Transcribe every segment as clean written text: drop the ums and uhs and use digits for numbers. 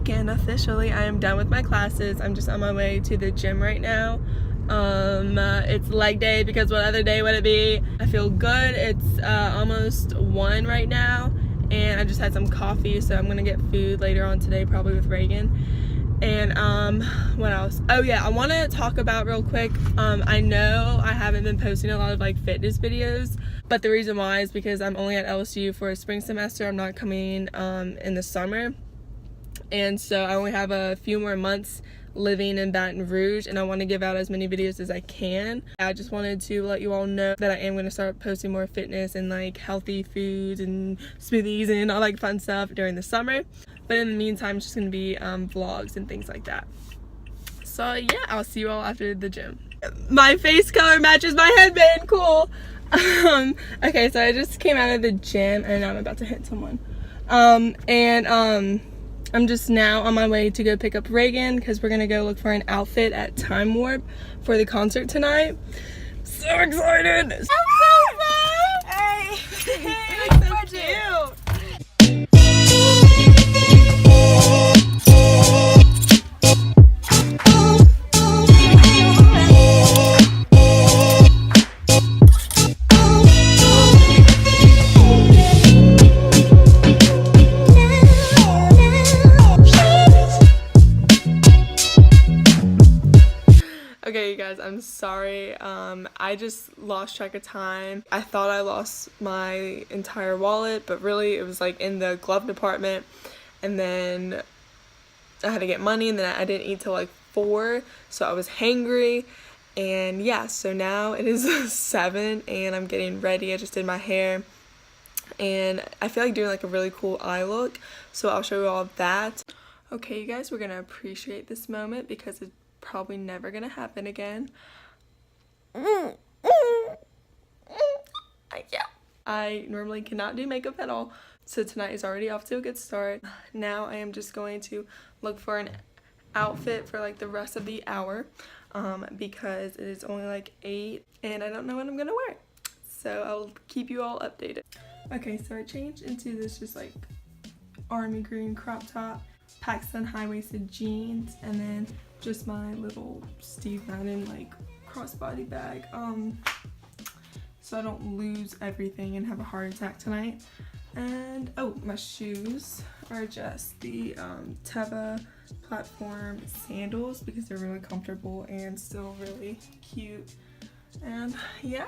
weekend officially. I am done with my classes. I'm just on my way to the gym right now. It's leg day because what other day would it be? I feel good. It's almost 1 right now, and I just had some coffee, so I'm gonna get food later on today, probably with Reagan. And what else? Oh yeah, I want to talk about real quick. I know I haven't been posting a lot of like fitness videos, but the reason why is because I'm only at LSU for a spring semester. I'm not coming in the summer, and so I only have a few more months living in Baton Rouge, and I want to give out as many videos as I can. I just wanted to let you all know that I am going to start posting more fitness and like healthy foods and smoothies and all like fun stuff during the summer. But in the meantime, it's just going to be vlogs and things like that. So yeah, I'll see you all after the gym. My face color matches my headband, cool. Okay, so I just came out of the gym and I'm about to hit someone. I'm just now on my way to go pick up Reagan because we're gonna go look for an outfit at Time Warp for the concert tonight. So excited! I'm so excited! Hey, so cute! Okay, you guys, I'm sorry. I just lost track of time. I thought I lost my entire wallet, but really it was like in the glove department, and then I had to get money, and then I didn't eat till like 4, so I was hangry. And yeah, so now it is 7 and I'm getting ready. I just did my hair, and I feel like doing like a really cool eye look, so I'll show you all of that. Okay, you guys, we're gonna appreciate this moment because it's probably never gonna happen again. Yeah. I normally cannot do makeup at all, so tonight is already off to a good start. Now I am just going to look for an outfit for like the rest of the hour, because it is only like 8 and I don't know what I'm gonna wear, so I'll keep you all updated. Okay, so I changed into this just like army green crop top, Paxton high-waisted jeans, and then just my little Steve Madden like crossbody bag, so I don't lose everything and have a heart attack tonight. And oh, my shoes are just the Teva platform sandals because they're really comfortable and still really cute. And yeah.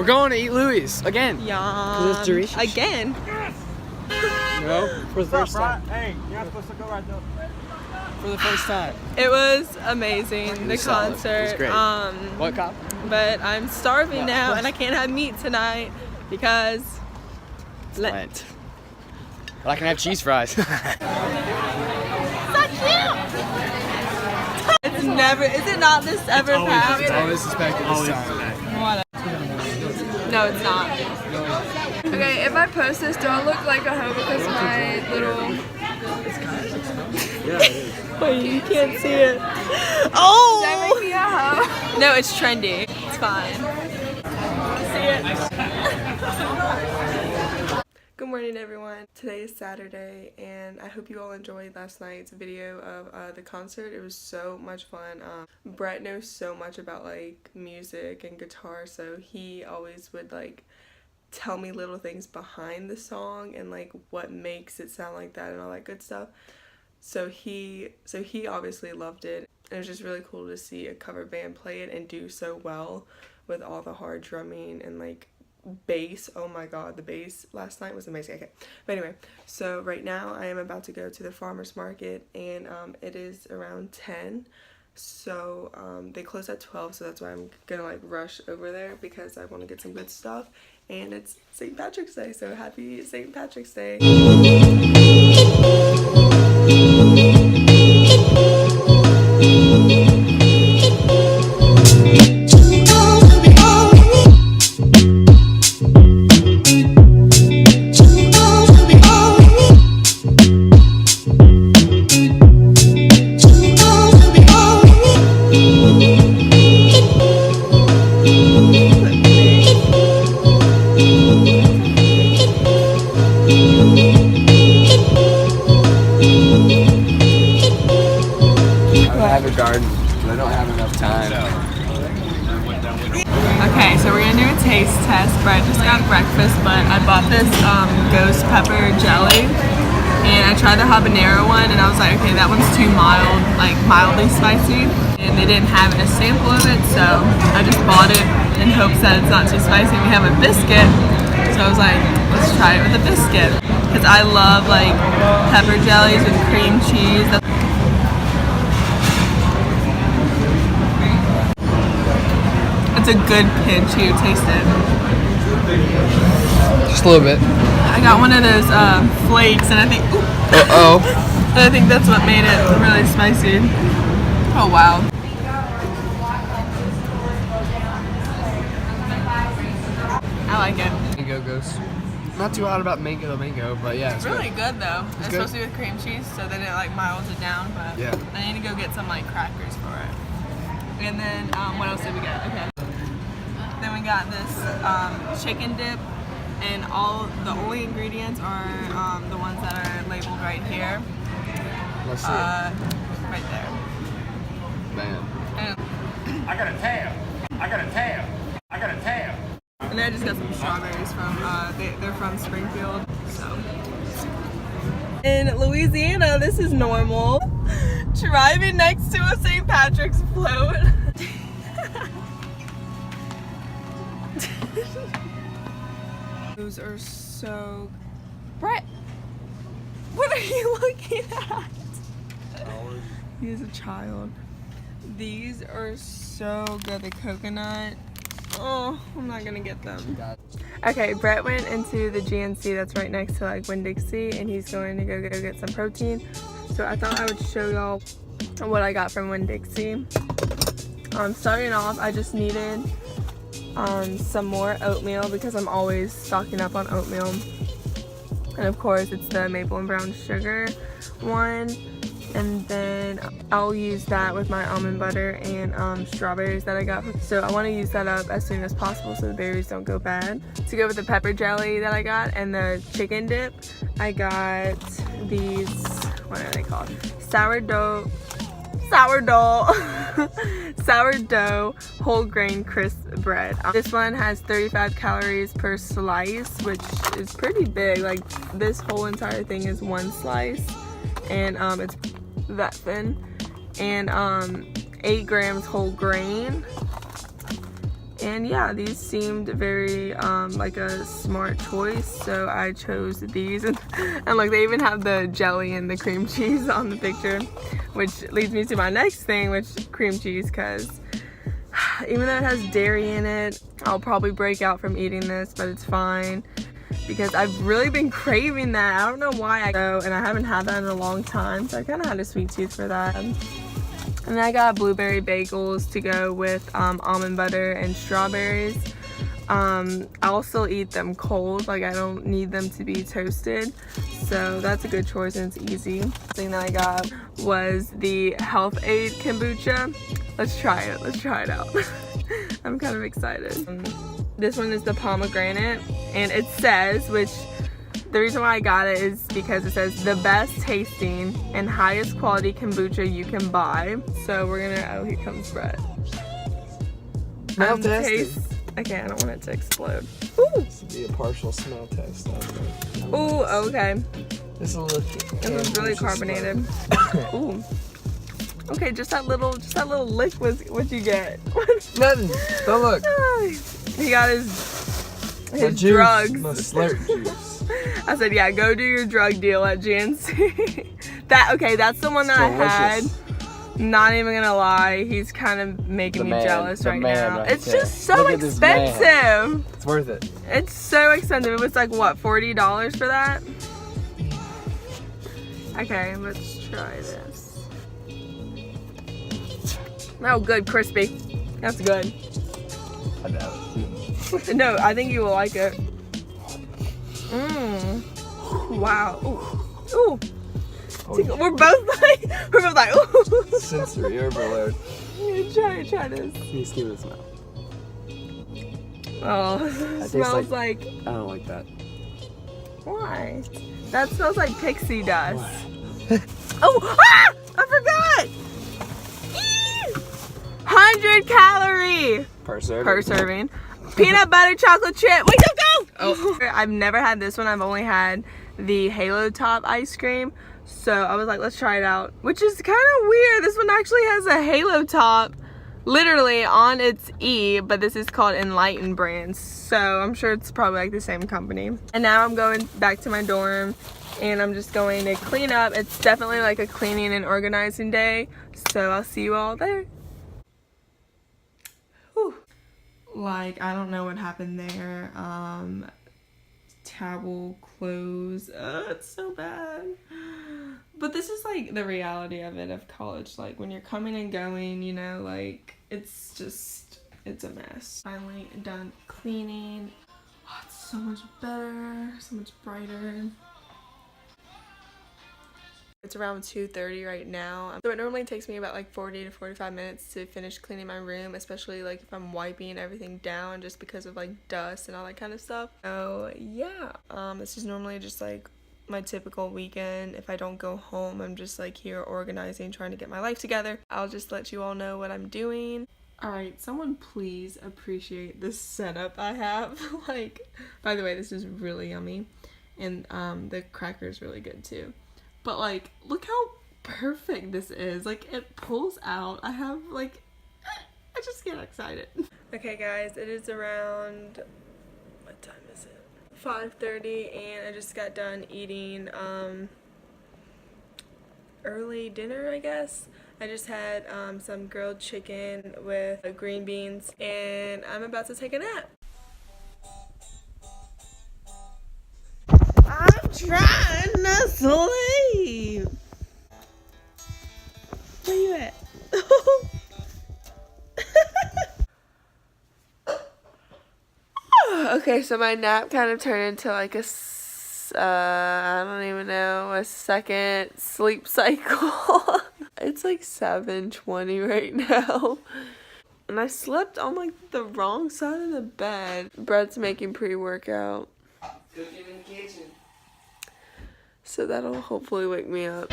going to eat Louis again. Yum. Again. No, for the first time. Hey, you're not supposed to go right there. For the first time. It was amazing, the solid. concert. It was great. What cop? But I'm starving now and I can't have meat tonight because Lent. But I can have cheese fries. So cute! It's never, is it not this ever packed? It's always suspected this time. No, it's not. Okay, if I post this, do I look like a hoe because my little... Wait, you can't see it. Oh! Does that make me a hoe? No, it's trendy. It's fine. See it? Good morning, everyone. Today is Saturday, and I hope you all enjoyed last night's video of the concert. It was so much fun. Brett knows so much about like music and guitar, so he always would like tell me little things behind the song and like what makes it sound like that and all that good stuff. So he obviously loved it. It was just really cool to see a cover band play it and do so well with all the hard drumming and like bass. Oh my god, the bass last night was amazing. Okay, but anyway, so right now I am about to go to the farmer's market, and it is around 10, so they close at 12, so that's why I'm gonna like rush over there because I want to get some good stuff, and it's St. Patrick's Day, so happy St. Patrick's Day. Okay, so we're gonna do a taste test. Brett just got breakfast, but I bought this ghost pepper jelly, and I tried the habanero one, and I was like, okay, that one's too mild, like mildly spicy, and they didn't have a sample of it, so I just bought it in hopes that it's not too spicy. We have a biscuit, so I was like, let's try it with a biscuit, because I love like pepper jellies with cream cheese. It's a good pinch. You taste it. Just a little bit. I got one of those flakes, and I think. And I think that's what made it really spicy. Oh wow. I like it. Mango ghost. Not too hot about mango, but yeah, it's really good though. It's supposed to be with cream cheese, so then it like milds it down. But yeah, I need to go get some like crackers for it. And then what else did we get? Okay. Then we got this chicken dip, and the only ingredients are the ones that are labeled right here. Let's see it. Right there. Man. I got a tab. And then I just got some strawberries from, they're from Springfield, so. In Louisiana, this is normal. Driving next to a St. Patrick's float. Those are so... Brett! What are you looking at? He is a child. These are so good. The coconut. Oh, I'm not gonna get them. Okay, Brett went into the GNC that's right next to like Winn-Dixie, and he's going to go get some protein. So I thought I would show y'all what I got from Winn-Dixie. Starting off, I just needed some more oatmeal because I'm always stocking up on oatmeal. And of course, it's the maple and brown sugar one. And then I'll use that with my almond butter and strawberries that I got. So I want to use that up as soon as possible so the berries don't go bad. To go with the pepper jelly that I got and the chicken dip, I got these, what are they called? Sourdough whole grain crisp bread. This one has 35 calories per slice, which is pretty big. Like this whole entire thing is one slice, and it's that thin, and 8 grams whole grain, And yeah, these seemed very like a smart choice, so I chose these. And look, they even have the jelly and the cream cheese on the picture, which leads me to my next thing, which is cream cheese, because even though it has dairy in it, I'll probably break out from eating this, but it's fine because I've really been craving that. I don't know why and I haven't had that in a long time, so I kind of had a sweet tooth for that. And then I got blueberry bagels to go with almond butter and strawberries. I'll still eat them cold, like I don't need them to be toasted. So that's a good choice and it's easy. The thing that I got was the Health Aid kombucha. Let's try it. Let's try it out. I'm kind of excited. This one is the pomegranate, and it says, which the reason why I got it is because it says the best tasting and highest quality kombucha you can buy. So we're gonna, oh, here comes Brett. Smell testing. Okay, I don't want it to explode. Ooh. This would be a partial smell test. Ooh, okay. This will look. It was really carbonated. Ooh. Okay, just that little lick was what you get. Nothing. Don't look. He got his juice, drugs. my slurp juice. I said, yeah, go do your drug deal at GNC. That's the one that I had. Not even gonna lie, he's kind of making me jealous right now. It's just so expensive. It's worth it. It's so expensive. It was like, what, $40 for that? Okay, let's try this. Oh, good, crispy. That's good. I doubt it. No, I think you will like it. Mmm. Wow. Ooh. Ooh. Oh, we're both like, ooh. Sensory overload. Try this. Can you give it a smell? Oh, it smells like. I don't like that. Why? That smells like pixie dust. Oh, ah! I forgot! 100 calorie Per serving. per serving. Peanut butter chocolate chip. Wait, don't go! Oh. I've never had this one. I've only had the Halo Top ice cream. So I was like, let's try it out. Which is kind of weird. This one actually has a Halo Top literally on its E, but this is called Enlighten brand. So I'm sure it's probably like the same company. And now I'm going back to my dorm and I'm just going to clean up. It's definitely like a cleaning and organizing day. So I'll see you all there. Whew. Like, I don't know what happened there. Towel, clothes, it's so bad. But this is like the reality of it, of college. Like when you're coming and going, you know, like it's a mess. Finally done cleaning. Oh, it's so much better, so much brighter. It's around 2:30 right now. So it normally takes me about like 40 to 45 minutes to finish cleaning my room, especially like if I'm wiping everything down just because of like dust and all that kind of stuff. So yeah, this is normally just like my typical weekend. If I don't go home, I'm just like here organizing, trying to get my life together. I'll just let you all know what I'm doing. Alright, someone please appreciate this setup I have. Like, by the way, this is really yummy. And the cracker's really good too. But like, look how perfect this is. Like, it pulls out. I have like, I just get excited. Okay guys, it is around, what time is it? 5:30 and I just got done eating early dinner, I guess. I just had some grilled chicken with green beans and I'm about to take a nap. I'm trying to sleep. Where you at? Okay, so my nap kind of turned into like a, I don't even know, a second sleep cycle. It's like 7:20 right now. And I slept on like the wrong side of the bed. Brett's making pre-workout. Cooking in the kitchen. So that'll hopefully wake me up.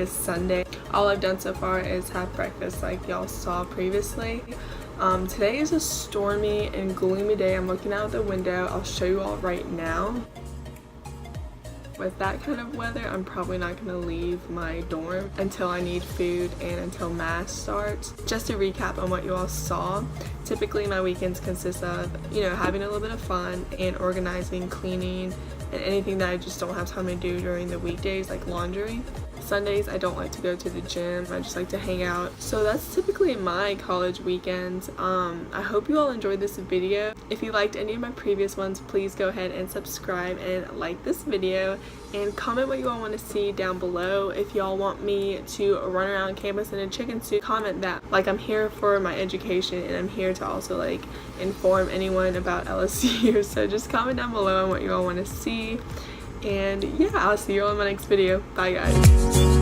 is Sunday. All I've done so far is have breakfast like y'all saw previously. Today is a stormy and gloomy day. I'm looking out the window. I'll show you all right now. With that kind of weather, I'm probably not going to leave my dorm until I need food and until mass starts. Just to recap on what you all saw, typically my weekends consist of, having a little bit of fun and organizing, cleaning, and anything that I just don't have time to do during the weekdays, like laundry. Sundays, I don't like to go to the gym. I just like to hang out. So that's typically my college weekends. I hope you all enjoyed this video. If you liked any of my previous ones, please go ahead and subscribe and like this video and comment what you all want to see down below. If y'all want me to run around campus in a chicken suit, comment that. Like, I'm here for my education and I'm here to also like inform anyone about LSU. So just comment down below on what you all want to see. And yeah, I'll see you all in my next video. Bye guys.